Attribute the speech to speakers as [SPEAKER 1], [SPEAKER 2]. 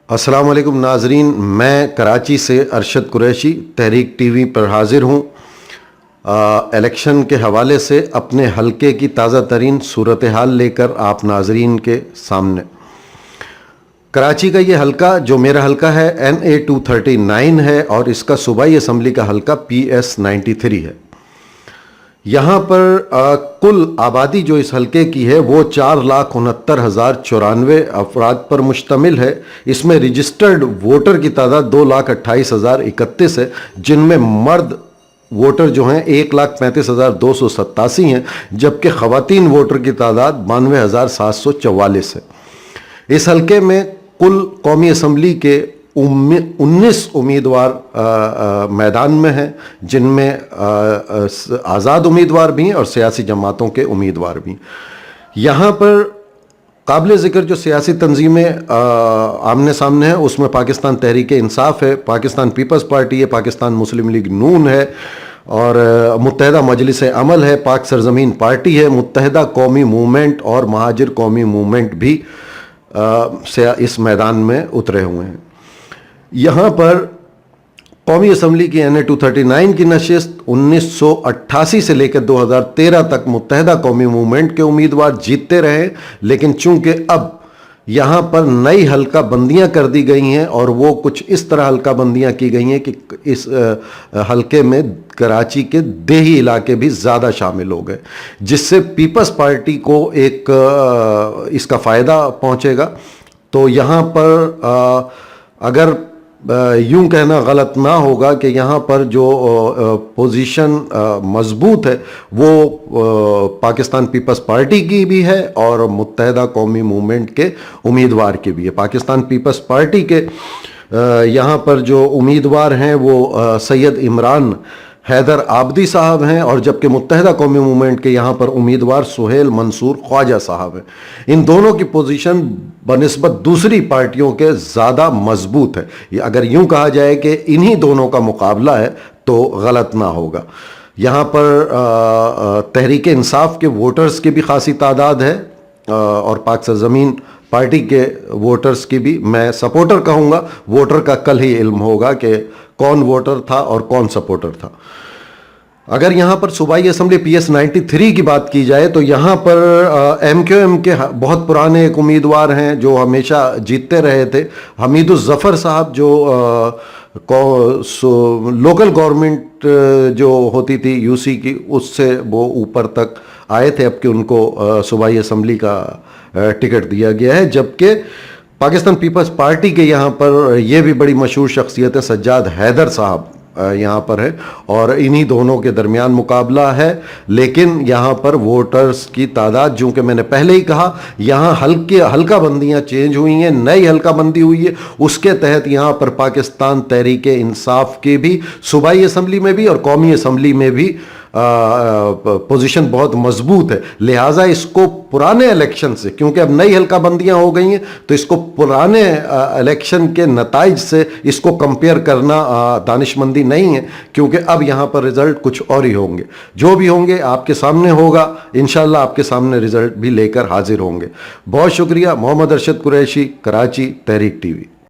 [SPEAKER 1] अस्सलाम वालेकुम नाजरीन, मैं कराची से अरशद कुरैशी तहरीक टीवी पर हाजिर हूँ। इलेक्शन के हवाले से अपने हलके की ताज़ा तरीन सूरत हाल लेकर आप नाजरीन के सामने। कराची का ये हलका जो मेरा हलका है NA 239 है और इसका सूबाई असम्बली का हलका PS 93 है। यहाँ पर कुल आबादी जो इस हलके की है वो 4,69,094 अफराद पर मुश्तमिल है। इसमें रजिस्टर्ड वोटर की तादाद 2,28,031 है, जिनमें मर्द वोटर जो हैं 1,35,287 हैं, जबकि ख़वातीन वोटर की तादाद 92,744 है। इस हलके में कुल कौमी असम्बली के 19 उम्मीदवार मैदान में हैं, जिनमें आज़ाद उम्मीदवार भी हैं और सियासी जमातों के उम्मीदवार भी। यहाँ पर काबिल ज़िक्र जो सियासी तंजीमें आमने सामने हैं उसमें पाकिस्तान तहरीक इंसाफ है, पाकिस्तान पीपल्स पार्टी है, पाकिस्तान मुस्लिम लीग नून है और मुत्तहदा मजलिस अमल है, पाक सरजमीन पार्टी है, मुत्तहदा कौमी मूवमेंट और महाजिर कौमी मूवमेंट भी इस मैदान में उतरे हुए हैं। यहाँ पर कौमी असम्बली की NA 239 की नशिस्त 1988 से लेकर 2013 तक मुत्तहदा कौमी मूवमेंट के उम्मीदवार जीतते रहे, लेकिन चूंकि अब यहाँ पर नई हल्का बंदियाँ कर दी गई हैं और वो कुछ इस तरह हल्का बंदियाँ की गई हैं कि इस हल्के में कराची के देही इलाके भी ज़्यादा शामिल हो गए, जिससे पीपल्स पार्टी को एक इसका फ़ायदा पहुँचेगा। तो यहाँ पर अगर यूं कहना गलत ना होगा कि यहाँ पर जो पोजीशन मजबूत है वो पाकिस्तान पीपल्स पार्टी की भी है और मुत्तहदा कौमी मूवमेंट के उम्मीदवार की भी है। पाकिस्तान पीपल्स पार्टी के यहाँ पर जो उम्मीदवार हैं वो सैयद इमरान हैदर आबदी साहब हैं और जबकि मुत्तहदा कौमी मूवमेंट के यहाँ पर उम्मीदवार सुहेल मंसूर ख्वाजा साहब हैं। इन दोनों की पोजीशन बनिस्बत दूसरी पार्टियों के ज़्यादा मजबूत है। अगर यूं कहा जाए कि इन्हीं दोनों का मुकाबला है तो गलत ना होगा। यहाँ पर तहरीक इंसाफ के वोटर्स की भी खासी तादाद है और पाक सरजमीन पार्टी के वोटर्स की भी। मैं सपोर्टर कहूँगा, वोटर का कल ही इल्म होगा कि कौन वोटर था और कौन सपोर्टर था। अगर यहाँ पर सूबाई असम्बली PS 93 की बात की जाए तो यहाँ पर MQM के बहुत पुराने एक उम्मीदवार हैं जो हमेशा जीतते रहे थे, हमीदुज़्ज़फ़र साहब, जो लोकल गवर्नमेंट जो होती थी UC की उससे वो ऊपर तक आए थे, अब कि उनको सूबाई असम्बली का टिकट दिया गया है। जबकि पाकिस्तान पीपल्स पार्टी के यहाँ पर ये भी बड़ी मशहूर शख्सियत है, सज्जाद हैदर साहब यहाँ पर है और इन्हीं दोनों के दरमियान मुकाबला है। लेकिन यहाँ पर वोटर्स की तादाद, जो कि मैंने पहले ही कहा, यहाँ हल्का बंदियाँ चेंज हुई हैं, नई हल्का बंदी हुई है। उसके तहत यहाँ पर पाकिस्तान तहरीक इंसाफ की भी सूबाई असम्बली में भी और कौमी असम्बली में भी पोजीशन बहुत मजबूत है। लिहाजा इसको पुराने इलेक्शन से, क्योंकि अब नई हल्का बंदियाँ हो गई हैं, तो इसको पुराने इलेक्शन के नताइज से इसको कंपेयर करना दानिशमंदी नहीं है, क्योंकि अब यहाँ पर रिज़ल्ट कुछ और ही होंगे। जो भी होंगे आपके सामने होगा, इंशाल्लाह आपके सामने रिज़ल्ट भी लेकर हाजिर होंगे। बहुत शुक्रिया। मोहम्मद अरशद कुरैशी, कराची, तहरीक TV।